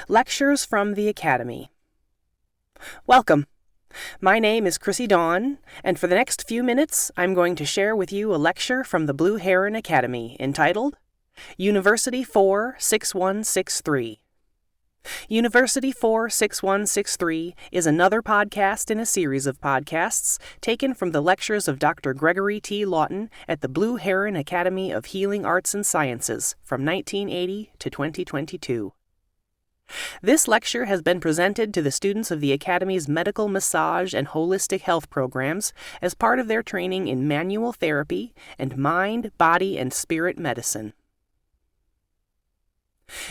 Lectures from the Academy. Welcome. My name is Chrissy Dawn, and for the next few minutes, I'm going to share with you a lecture from the Blue Heron Academy entitled University 46163. University 46163 is another podcast in a series of podcasts taken from the lectures of Dr. Gregory T. Lawton at the Blue Heron Academy of Healing Arts and Sciences from 1980 to 2022. This lecture has been presented to the students of the Academy's medical massage and holistic health programs as part of their training in manual therapy and mind, body, and spirit medicine.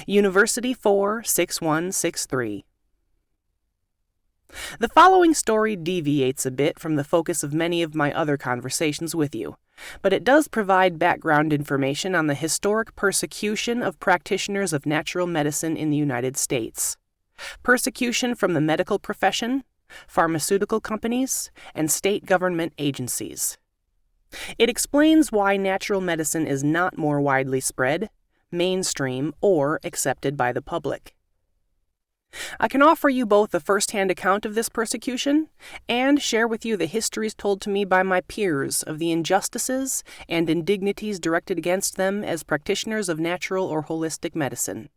University 46163. The following story deviates a bit from the focus of many of my other conversations with you, but it does provide background information on the historic persecution of practitioners of natural medicine in the United States. Persecution from the medical profession, pharmaceutical companies, and state government agencies. It explains why natural medicine is not more widely spread, mainstream, or accepted by the public. I can offer you both a first-hand account of this persecution and share with you the histories told to me by my peers of the injustices and indignities directed against them as practitioners of natural or holistic medicine.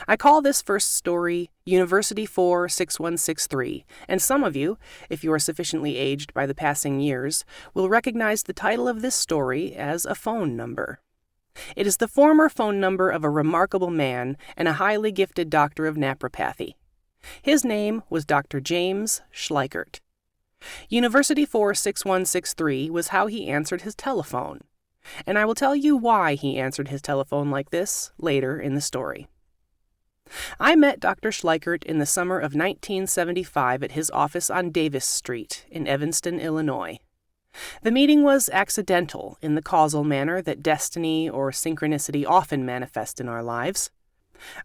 I call this first story University 46163, and some of you, if you are sufficiently aged by the passing years, will recognize the title of this story as a phone number. It is the former phone number of a remarkable man and a highly gifted doctor of naturopathy. His name was Dr. James Schleichert. University 46163 was how he answered his telephone, and I will tell you why he answered his telephone like this later in the story. I met Dr. Schleichert in the summer of 1975 at his office on Davis Street in Evanston, Illinois. The meeting was accidental in the causal manner that destiny or synchronicity often manifest in our lives.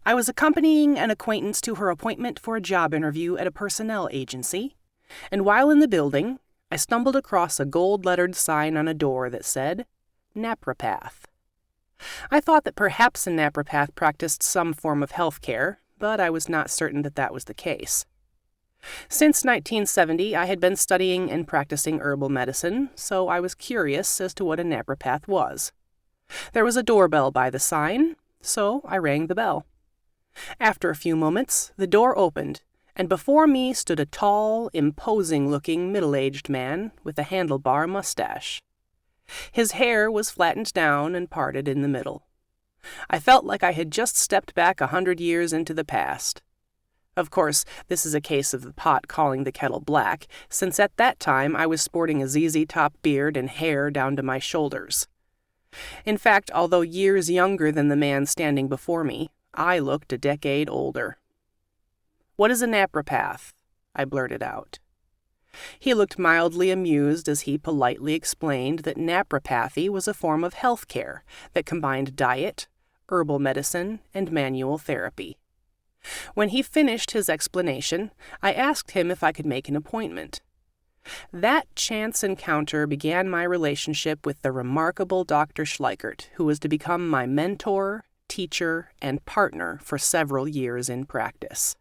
I was accompanying an acquaintance to her appointment for a job interview at a personnel agency, and while in the building, I stumbled across a gold-lettered sign on a door that said, Napropath. I thought that perhaps a napropath practiced some form of health care, but I was not certain that that was the case. Since 1970, I had been studying and practicing herbal medicine, so I was curious as to what a napropath was. There was a doorbell by the sign, so I rang the bell. After a few moments, the door opened, and before me stood a tall, imposing-looking middle-aged man with a handlebar mustache. His hair was flattened down and parted in the middle. I felt like I had just stepped back 100 years into the past. Of course, this is a case of the pot calling the kettle black, since at that time I was sporting a ZZ-top beard and hair down to my shoulders. In fact, although years younger than the man standing before me, I looked a decade older. "What is a napropath?" I blurted out. He looked mildly amused as he politely explained that naturopathy was a form of health care that combined diet, herbal medicine, and manual therapy. When he finished his explanation, I asked him if I could make an appointment. That chance encounter began my relationship with the remarkable Dr. Schleichert, who was to become my mentor, teacher, and partner for several years in practice.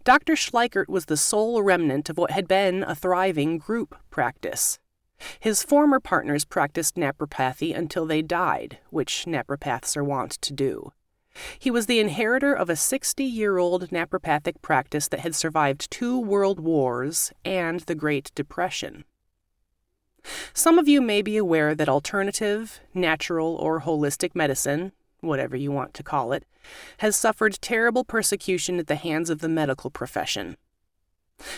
Dr. Schleichert was the sole remnant of what had been a thriving group practice. His former partners practiced naturopathy until they died, which naturopaths are wont to do. He was the inheritor of a 60-year-old naturopathic practice that had survived 2 world wars and the Great Depression. Some of you may be aware that alternative, natural, or holistic medicine, whatever you want to call it, has suffered terrible persecution at the hands of the medical profession.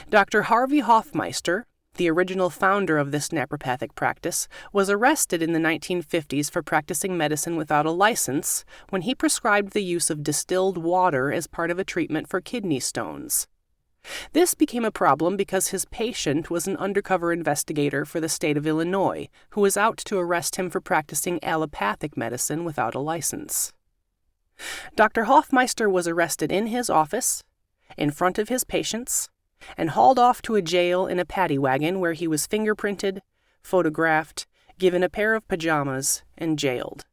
Dr. Harvey Hofmeister, the original founder of this naturopathic practice, was arrested in the 1950s for practicing medicine without a license when he prescribed the use of distilled water as part of a treatment for kidney stones. This became a problem because his patient was an undercover investigator for the state of Illinois who was out to arrest him for practicing allopathic medicine without a license. Dr. Hofmeister was arrested in his office, in front of his patients, and hauled off to a jail in a paddy wagon where he was fingerprinted, photographed, given a pair of pajamas, and jailed.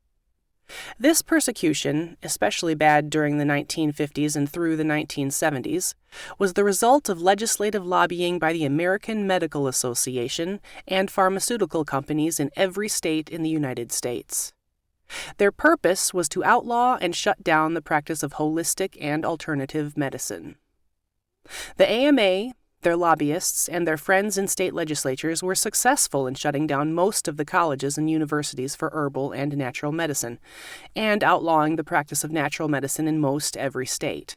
This persecution, especially bad during the 1950s and through the 1970s, was the result of legislative lobbying by the American Medical Association and pharmaceutical companies in every state in the United States. Their purpose was to outlaw and shut down the practice of holistic and alternative medicine. The AMA, their lobbyists, and their friends in state legislatures were successful in shutting down most of the colleges and universities for herbal and natural medicine, and outlawing the practice of natural medicine in most every state.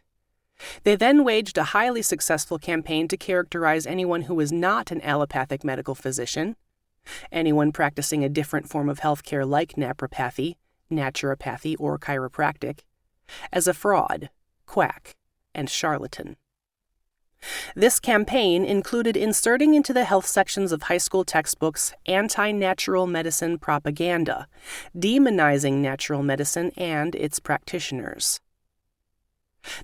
They then waged a highly successful campaign to characterize anyone who was not an allopathic medical physician, anyone practicing a different form of healthcare like naprapathy, naturopathy, or chiropractic, as a fraud, quack, and charlatan. This campaign included inserting into the health sections of high school textbooks anti-natural medicine propaganda, demonizing natural medicine and its practitioners.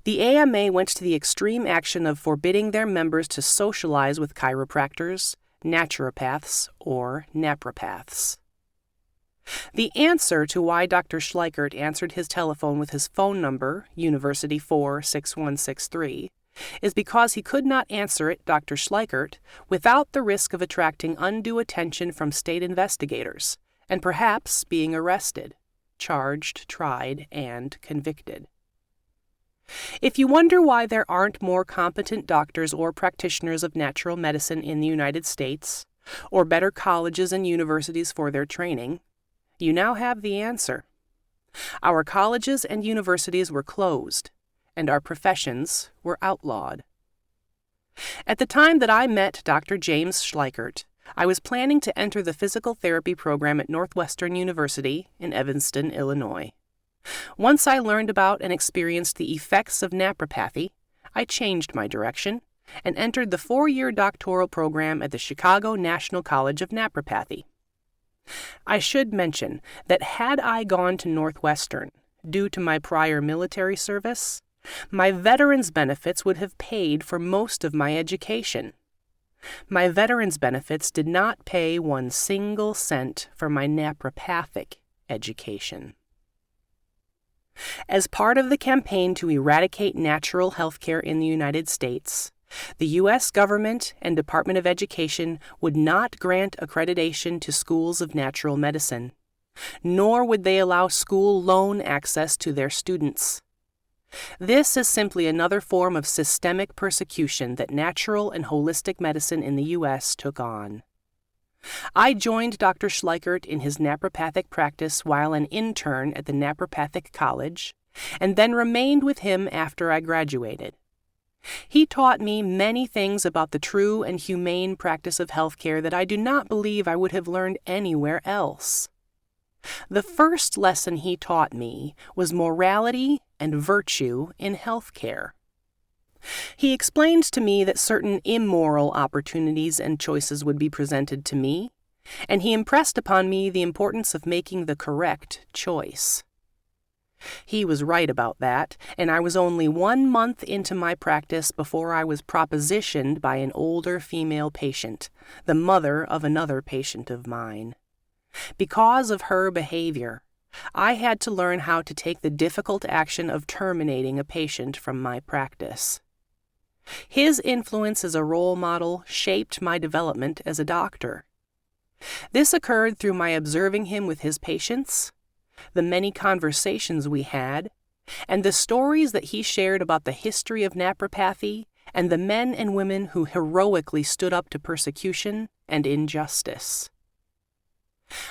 The AMA went to the extreme action of forbidding their members to socialize with chiropractors, naturopaths, or naprapaths. The answer to why Dr. Schleichert answered his telephone with his phone number, University 46163, is because he could not answer it, Dr. Schleichert, without the risk of attracting undue attention from state investigators, and perhaps being arrested, charged, tried, and convicted. If you wonder why there aren't more competent doctors or practitioners of natural medicine in the United States, or better colleges and universities for their training, you now have the answer. Our colleges and universities were closed, and our professions were outlawed. At the time that I met Dr. James Schleichert, I was planning to enter the physical therapy program at Northwestern University in Evanston, Illinois. Once I learned about and experienced the effects of naprapathy, I changed my direction and entered the 4-year doctoral program at the Chicago National College of Naturopathy. I should mention that had I gone to Northwestern, due to my prior military service, my veterans' benefits would have paid for most of my education. My veterans' benefits did not pay 1 single cent for my naturopathic education. As part of the campaign to eradicate natural health care in the United States, the U.S. government and Department of Education would not grant accreditation to schools of natural medicine, nor would they allow school loan access to their students. This is simply another form of systemic persecution that natural and holistic medicine in the U.S. took on. I joined Dr. Schleichert in his naturopathic practice while an intern at the Naturopathic College, and then remained with him after I graduated. He taught me many things about the true and humane practice of healthcare that I do not believe I would have learned anywhere else. The first lesson he taught me was morality and virtue in healthcare. He explained to me that certain immoral opportunities and choices would be presented to me, and he impressed upon me the importance of making the correct choice. He was right about that, and I was only 1 month into my practice before I was propositioned by an older female patient, the mother of another patient of mine. Because of her behavior, I had to learn how to take the difficult action of terminating a patient from my practice. His influence as a role model shaped my development as a doctor. This occurred through my observing him with his patients, the many conversations we had, and the stories that he shared about the history of naturopathy and the men and women who heroically stood up to persecution and injustice.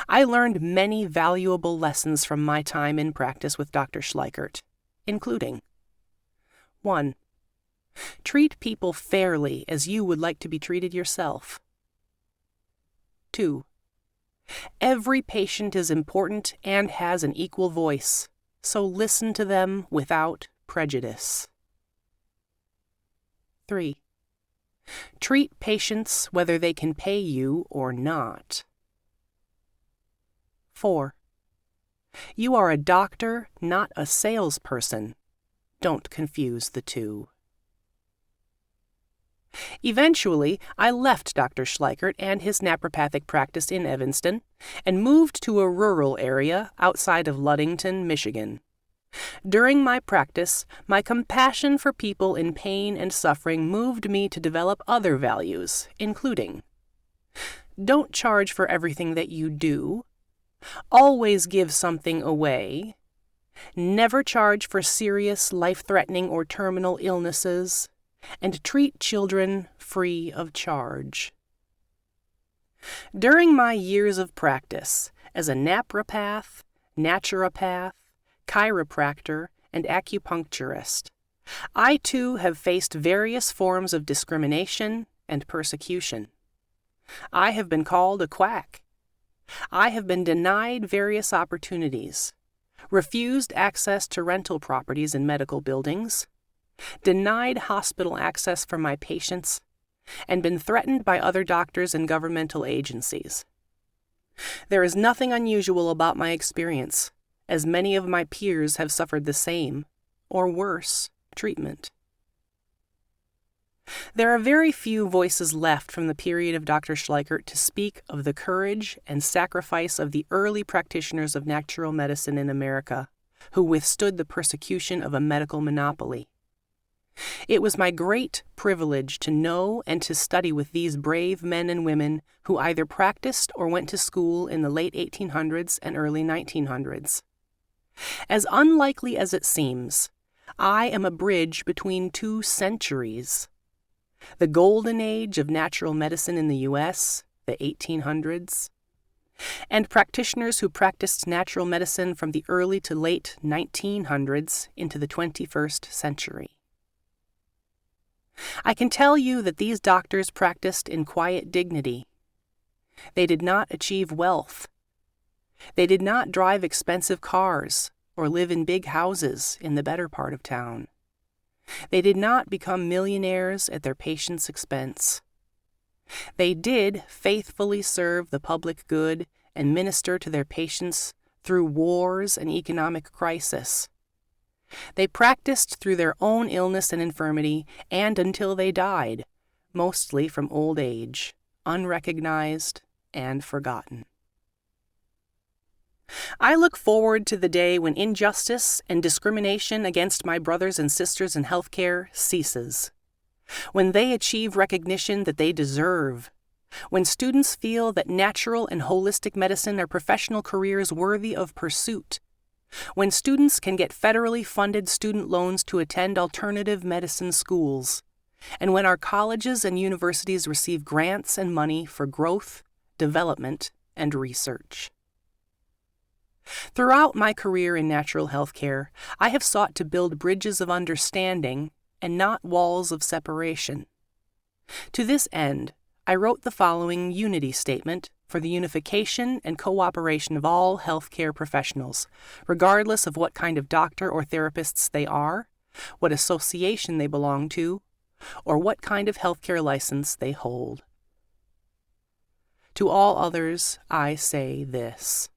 I learned many valuable lessons from my time in practice with Dr. Schleichert, including 1. Treat people fairly as you would like to be treated yourself. 2. Every patient is important and has an equal voice, so listen to them without prejudice. 3. Treat patients whether they can pay you or not. 4. You are a doctor, not a salesperson. Don't confuse the two. Eventually, I left Dr. Schleichert and his naturopathic practice in Evanston and moved to a rural area outside of Ludington, Michigan. During my practice, my compassion for people in pain and suffering moved me to develop other values, including: don't charge for everything that you do, always give something away, never charge for serious, life-threatening, or terminal illnesses, and treat children free of charge. During my years of practice as a napropath, naturopath, chiropractor, and acupuncturist, I too have faced various forms of discrimination and persecution. I have been called a quack. I have been denied various opportunities, refused access to rental properties in medical buildings, denied hospital access for my patients, and been threatened by other doctors and governmental agencies. There is nothing unusual about my experience, as many of my peers have suffered the same, or worse, treatment. There are very few voices left from the period of Dr. Schleichert to speak of the courage and sacrifice of the early practitioners of natural medicine in America, who withstood the persecution of a medical monopoly. It was my great privilege to know and to study with these brave men and women who either practiced or went to school in the late 1800s and early 1900s. As unlikely as it seems, I am a bridge between two centuries. The golden age of natural medicine in the U.S., the 1800s, and practitioners who practiced natural medicine from the early to late 1900s into the 21st century. I can tell you that these doctors practiced in quiet dignity. They did not achieve wealth. They did not drive expensive cars or live in big houses in the better part of town. They did not become millionaires at their patients' expense. They did faithfully serve the public good and minister to their patients through wars and economic crisis. They practiced through their own illness and infirmity and until they died, mostly from old age, unrecognized and forgotten. I look forward to the day when injustice and discrimination against my brothers and sisters in healthcare ceases, when they achieve recognition that they deserve, when students feel that natural and holistic medicine are professional careers worthy of pursuit, when students can get federally funded student loans to attend alternative medicine schools, and when our colleges and universities receive grants and money for growth, development, and research. Throughout my career in natural health care, I have sought to build bridges of understanding and not walls of separation. To this end, I wrote the following unity statement for the unification and cooperation of all healthcare professionals, regardless of what kind of doctor or therapists they are, what association they belong to, or what kind of healthcare license they hold. To all others, I say this.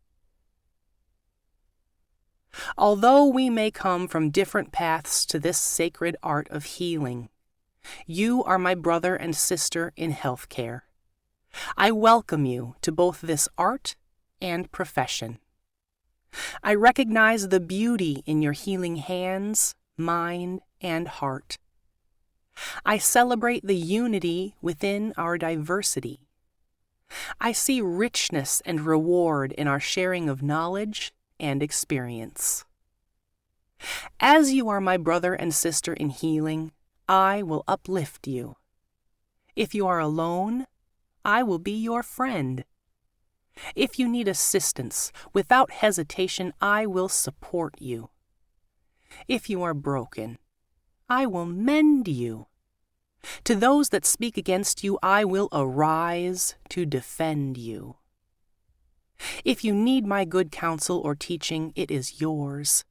Although we may come from different paths to this sacred art of healing, you are my brother and sister in healthcare. I welcome you to both this art and profession. I recognize the beauty in your healing hands, mind, and heart. I celebrate the unity within our diversity. I see richness and reward in our sharing of knowledge and experience. As you are my brother and sister in healing, I will uplift you. If you are alone, I will be your friend. If you need assistance, without hesitation, I will support you. If you are broken, I will mend you. To those that speak against you, I will arise to defend you. If you need my good counsel or teaching, it is yours.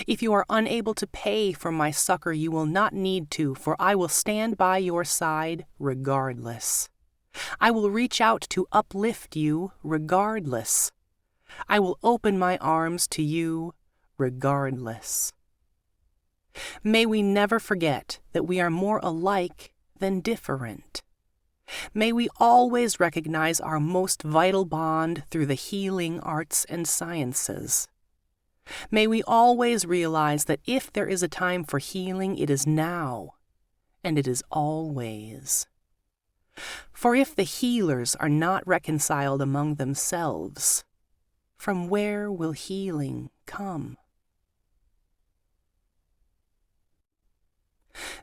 If you are unable to pay for my succor, you will not need to, for I will stand by your side regardless. I will reach out to uplift you regardless. I will open my arms to you regardless. May we never forget that we are more alike than different. May we always recognize our most vital bond through the healing arts and sciences. May we always realize that if there is a time for healing, it is now, and it is always. For if the healers are not reconciled among themselves, from where will healing come?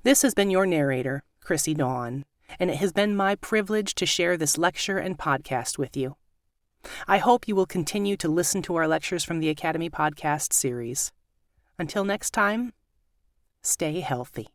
This has been your narrator, Chrissy Dawn, and it has been my privilege to share this lecture and podcast with you. I hope you will continue to listen to our lectures from the Academy podcast series. Until next time, stay healthy.